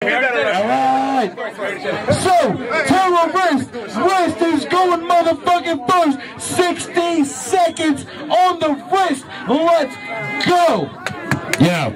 Alright. So, terrorist, wrist is going motherfucking first. 60 seconds on the wrist. Let's go. Yeah.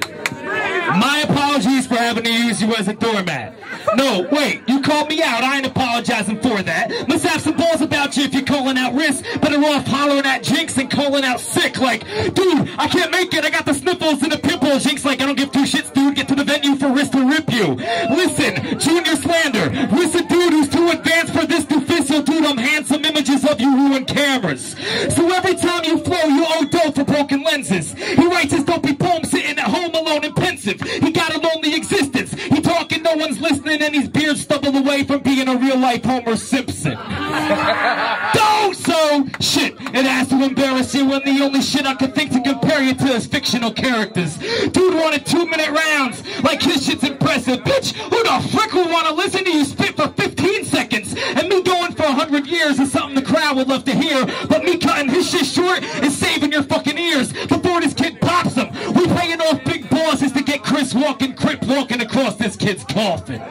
My apologies for having to use you as a doormat. No, wait, you called me out. I ain't apologizing for that. Must have some balls about you if you're calling out wrist. Better off hollering at Jinx and calling out sick. Like, dude, I can't make it. I got the sniffles and the pimples. Jinx like, I don't give two shits, dude. Get to the venue for wrist to rip you. Listen, Junior Slander. Wrist a dude who's too advanced for this official. Dude, I'm handsome images of you ruin cameras. So every time you flow, you owe dough for broken lenses. He writes his dopey poem sitting at home alone and pensive. He got a lonely existence. He talking, no one's listening, and his beard stubbled away from being a real-life Homer Simpson. So, shit, it has to embarrass you when the only shit I could think to compare you to is fictional characters. Dude wanted 2-minute rounds, like his shit's impressive. Bitch, who the frick would want to listen to you spit for 15 seconds? And me going for 100 years is something the crowd would love to hear, but me cutting his shit short is saving your fucking ears before this kid pops them. We paying off big bosses to get Chris walking, Crip walking across this kid's coffin.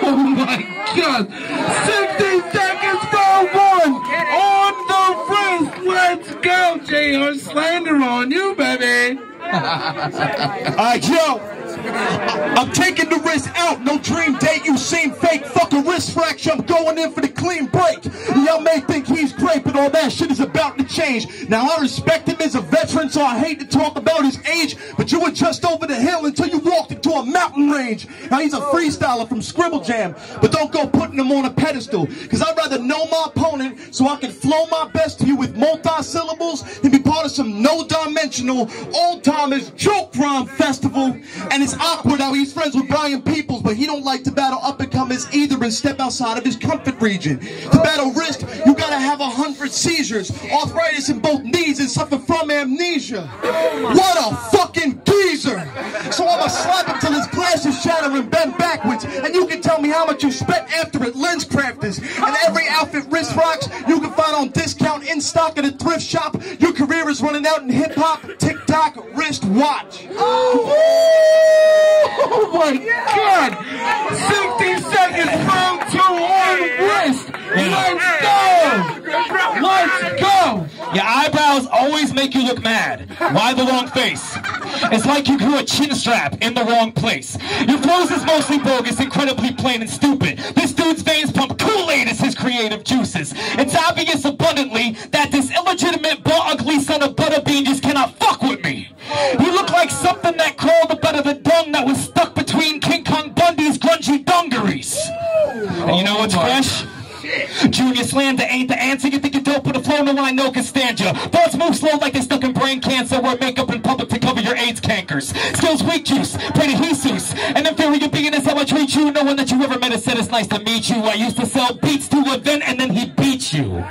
Oh my God. 60 seconds for one. On the wrist. Let's go. J.R. Slander on you, baby. Alright, yo. I'm taking the wrist out. No dream date. You seem fake. Fuck a wrist fracture. I'm going in for the clean break. Y'all may think he's great, but all that shit is about to change. Now, I respect him as a veteran, so I hate to talk about his age, but you were just over the hill until you walked into a mountain range. Now, he's a freestyler from Scribble Jam, but don't go putting him on a pedestal, because I'd rather know my opponent so I can flow my best to you with multi-syllables than be part of some no-dimensional old-timers joke rhyme festival. And it's awkward how he's friends with Brian Peoples, but he don't like to battle up-and-comers either and step outside of his comfort region. To battle wrist, you gotta have 100 seizures, arthritis in both knees, and suffer from amnesia. What a fucking geezer! So I'ma slap him till his glasses shatter and bend backwards, and you can tell me how much you spent after it, Lens Crafters. And every outfit wrist rocks you can find on discount in stock at a thrift shop. Your career is running out in hip-hop, TikTok, wrist watch. Oh my God! 60 seconds from 2 on wrist. Let's go! Let's go! Your eyebrows always make you look mad. Why the wrong face? It's like you grew a chin strap in the wrong place. Your flows is mostly bogus, incredibly plain and stupid. This dude's veins pump Kool-Aid as his creative juices. It's obvious abundantly that this illegitimate, ugly son of Butterbean just cannot fuck with me. You look like something that crawled up out of the dung that was stuck between King Kong Bundy's grungy dungarees. And you know what's fresh? Junior Slander ain't the answer. You think you're dope with a flow, no one I know can stand ya. Thoughts move slow like they're stuck in brain cancer. Wear makeup in public to cover your AIDS cankers. Skills weak juice, pray to Jesus. And inferior being is how I treat you. No one that you ever met has said it's nice to meet you. I used to sell beats to a vent and then he beat you.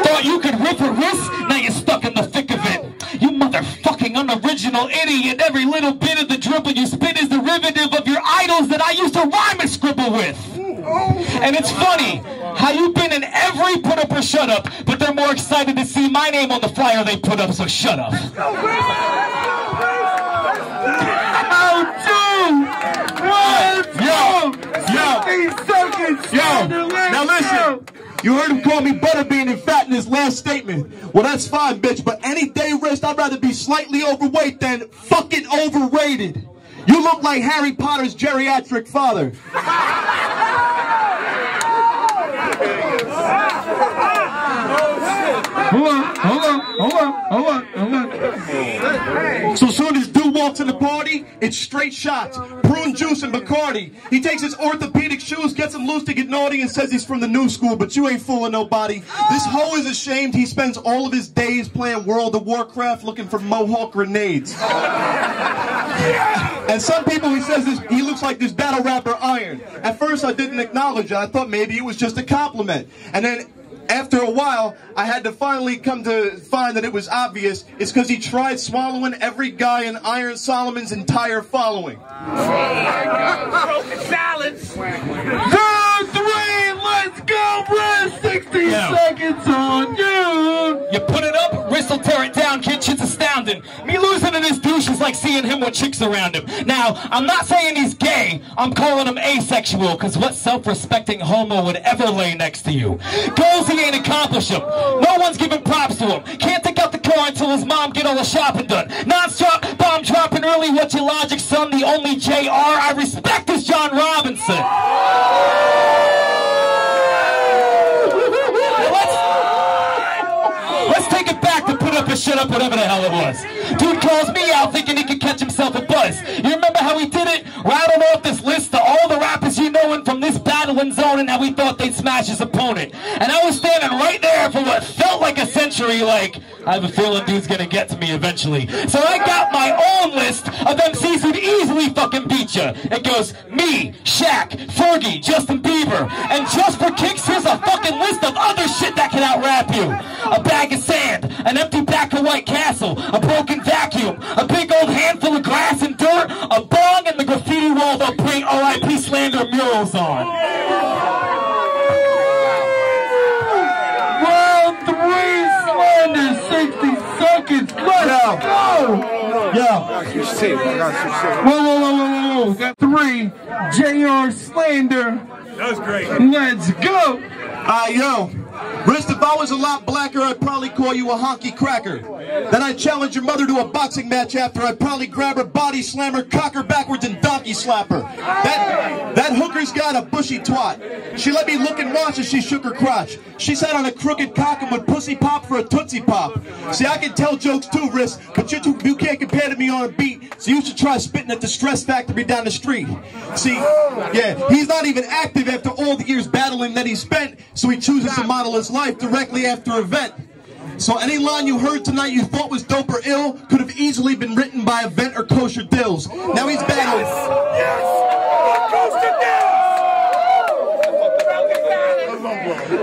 Thought you could rip a wrist? Now you're stuck in the thick of it. You motherfucking unoriginal idiot. Every little bit of the dribble you spit is derivative of your idols that I used to rhyme and scribble with. And it's funny how you've been in every put up or shut up, but they're more excited to see my name on the flyer they put up, so shut up. Now listen. You heard him call me Butterbean and fat in his last statement. Well, that's fine, bitch, but any day wrist, I'd rather be slightly overweight than fucking overrated. You look like Harry Potter's geriatric father. Hold on. So soon as dude walks in the party, it's straight shots, prune juice and Bacardi. He takes his orthopedic shoes, gets them loose to get naughty, and says he's from the new school, but you ain't fooling nobody. This hoe is ashamed. He spends all of his days playing World of Warcraft looking for Mohawk grenades. And some people, he says he looks like this battle rapper Iron. At first I didn't acknowledge it. I thought maybe it was just a compliment. And then after a while, I had to finally come to find that it was obvious. It's because he tried swallowing every guy in Iron Solomon's entire following. Broken silence. 2, 3, let's go, Brad. 60 seconds on you. You put it up, wrist will tear it down, kid. shit's astounding. Me losing to this douche is like seeing him with chicks around him. Now, I'm not saying he's gay, I'm calling him asexual, cause what self-respecting homo would ever lay next to you? Goals he ain't accomplish them. No one's giving props to him. Can't take out the car until his mom get all the shopping done. Non-stop, bomb dropping early, what's your logic, son? The only JR I respect is John Robinson. Let's take it back to put up or shut up, whatever the hell it was. Dude calls me out thinking he could catch himself a buzz. You remember how he did it? Rattled off this list of all the rappers you know from this battling zone and how he thought they'd smash his opponent. And I was standing right there for what felt like a century, like, I have a feeling dude's gonna get to me eventually. So I got my own list of MCs who'd easily fucking beat ya. It goes me, Shaq, Fergie, Justin Bieber. And just for kicks, here's a fucking list of other shit that can out-rap you. A bag of sand, an empty back of White Castle, a broken vacuum, a big old handful of grass and dirt, a bong, and the graffiti wall they'll paint R.I.P. Slander murals on. Round 3, Slander, 60 seconds. Let's go! Yo. Whoa. Got 3, JR Slander. That was great. Let's go! Yo. Wrist, if I was a lot blacker, I'd probably call you a honky cracker. Then I'd challenge your mother to a boxing match after. I'd probably grab her, body slam her, cock her backwards, and donkey slap her. That hooker's got a bushy twat. She let me look and watch as she shook her crotch. She sat on a crooked cock and would pussy pop for a Tootsie Pop. See, I can tell jokes too, Wrist, but you can't compare to me on a beat, so you should try spitting at the Stress Factory down the street. See, yeah, he's not even active after all the years battling that he spent, so he chooses to model his life directly after an event. So any line you heard tonight you thought was dope or ill could have easily been written by Event or Kosher Dills. Now he's battling.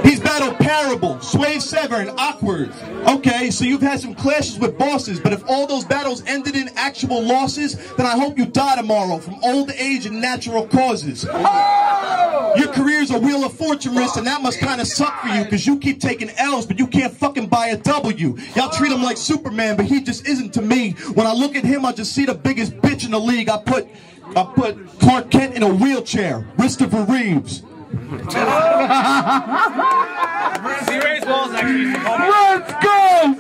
He's battled Parable, Sway Sever, and Awkward. Okay, so you've had some clashes with bosses, but if all those battles ended in actual losses, then I hope you die tomorrow from old age and natural causes. Your career's a Wheel of Fortune, Wrist, and that must kind of suck for you, because you keep taking L's, but you can't fucking buy a W. Y'all treat him like Superman, but he just isn't to me. When I look at him, I just see the biggest bitch in the league. I put Clark Kent in a wheelchair, Christopher Reeves. Let's go!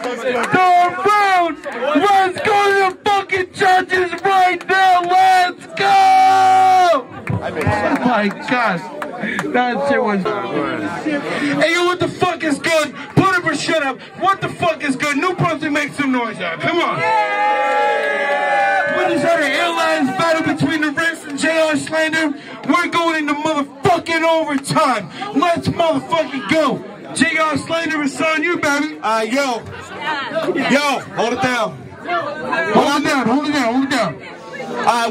Third round! Let's go to the fucking judges right now! Let's go! Oh my gosh. That shit was... Hey, yo, what the fuck is good? Put up or shut up. What the fuck is good? New Brunswick, make some noise out. Come on. We just had an airlines battle between the Wrist and JR Slander. We're going into motherfucking overtime. Let's motherfucking go. JR Slander is on you, baby. Yo, hold it down. Hold it down.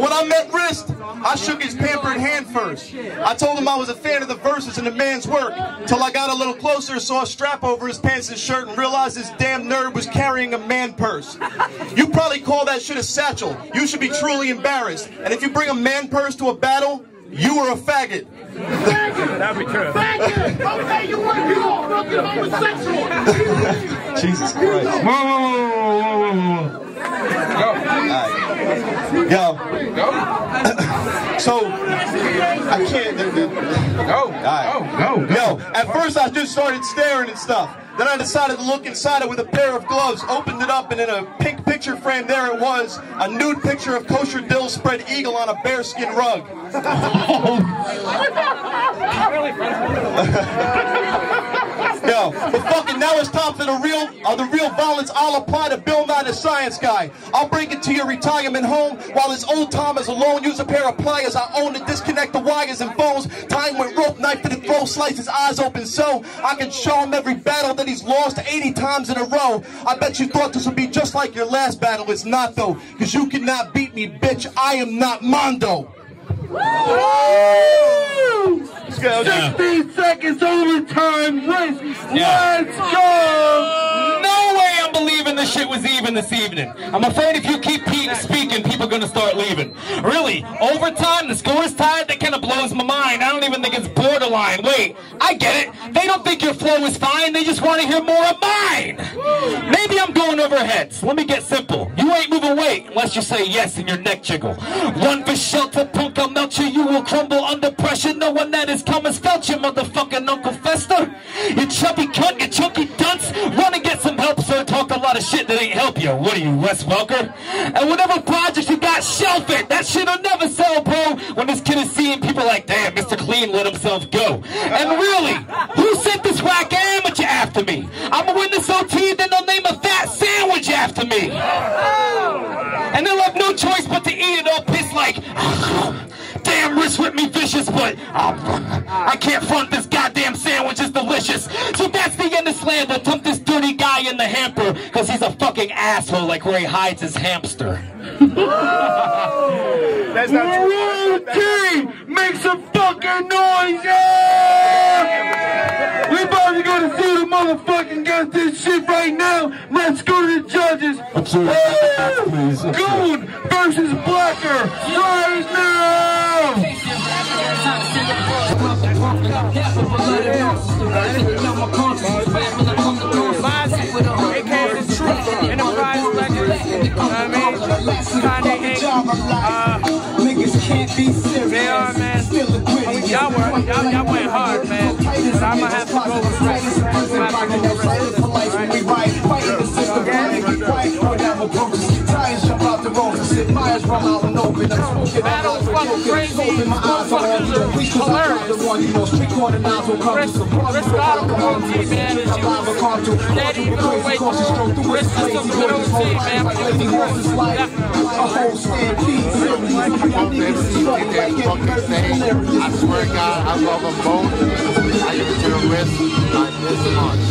When I met Wrist, I shook his pampered hand first. I told him I was a fan of the verses and the man's work, till I got a little closer, saw a strap over his pants and shirt, and realized this damn nerd was carrying a man purse. You probably call that shit a satchel. You should be truly embarrassed. And if you bring a man purse to a battle, you are a faggot. That'd be true. Faggot! Okay, you fucking homosexual! Jesus Christ. Whoa. Yo. So, I can't. Go. Yo, at first I just started staring and stuff. Then I decided to look inside it with a pair of gloves, opened it up, and in a pink picture frame there it was, a nude picture of Kosher Dill spread eagle on a bearskin rug. Yo, but fucking now it's time for the real violence I'll apply to Bill Nye the Science Guy. I'll break into your retirement home while his old Tom is alone. Use a pair of pliers I own to disconnect the wires and phones. Time with rope knife to the throat, slice his eyes open so I can show him every battle that he's lost 80 times in a row. I bet you thought this would be just like your last battle. It's not though, because you cannot beat me, bitch. I am not Mondo. Woo! 16 seconds overtime. Let's go! No way I'm believing this shit was even this evening. I'm afraid if you keep speaking, people are gonna start leaving. Really, overtime, the score is tied, that kind of blows my mind. I don't even think it's borderline. line. Wait, I get it. They don't think your flow is fine. They just want to hear more of mine. Maybe I'm going over heads. Let me get simple. You ain't moving weight unless you say yes and your neck jiggle. Run for shelter, punk, I'll melt you. You will crumble under pressure. No one that is coming felt you, motherfucking Uncle Fester. You chubby cunt, you chunky dunce. Run and get some help, sir. Talk a lot of shit that ain't help you. What are you, Wes Welker? And whatever projects you got, shelf it. That shit'll never sell, bro. When this kid is seeing people like, damn, Mr. Clean let himself go. And really, who sent this whack amateur after me? I'ma win this OT, then they'll name a fat sandwich after me. And they'll have no choice but to eat it all pissed like, damn, wrist whipped me vicious, but I can't front this goddamn sandwich is delicious. So that's the end of Slander. Dump this dirty guy in the hamper, cause he's a fucking asshole like where he hides his hamster. That's not true. Make some fucking noise, yeah! We about to go to see the motherfucking got this shit right now. Let's go to the judges. Goon versus Blacker right now. It came to truth in the prize record. You know what I mean? Kanye niggas can't be serious. They are, man. Y'all went hard, man. But I'ma have to go with right. Battle is fucking crazy. Hilarious. Chris got him on team, man. Daddy, you know, wait. Chris is some good old team, man. A whole stand piece. I swear to God, I love them both. I give it to the wrist like this much.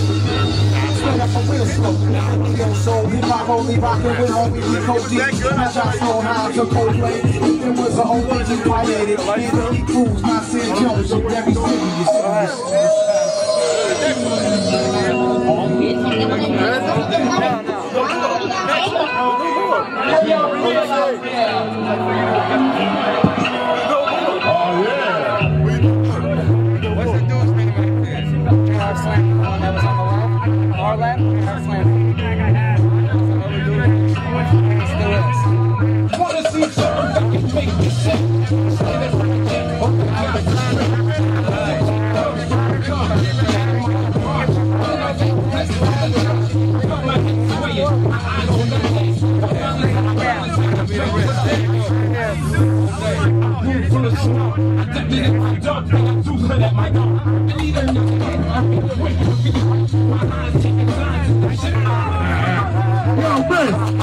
So hip hop only rockin' with homie Rico D. Match I saw how to Coldplay. It was the only he violated. Anthony Cruz, not Sid Jones, so very serious. Yo, man.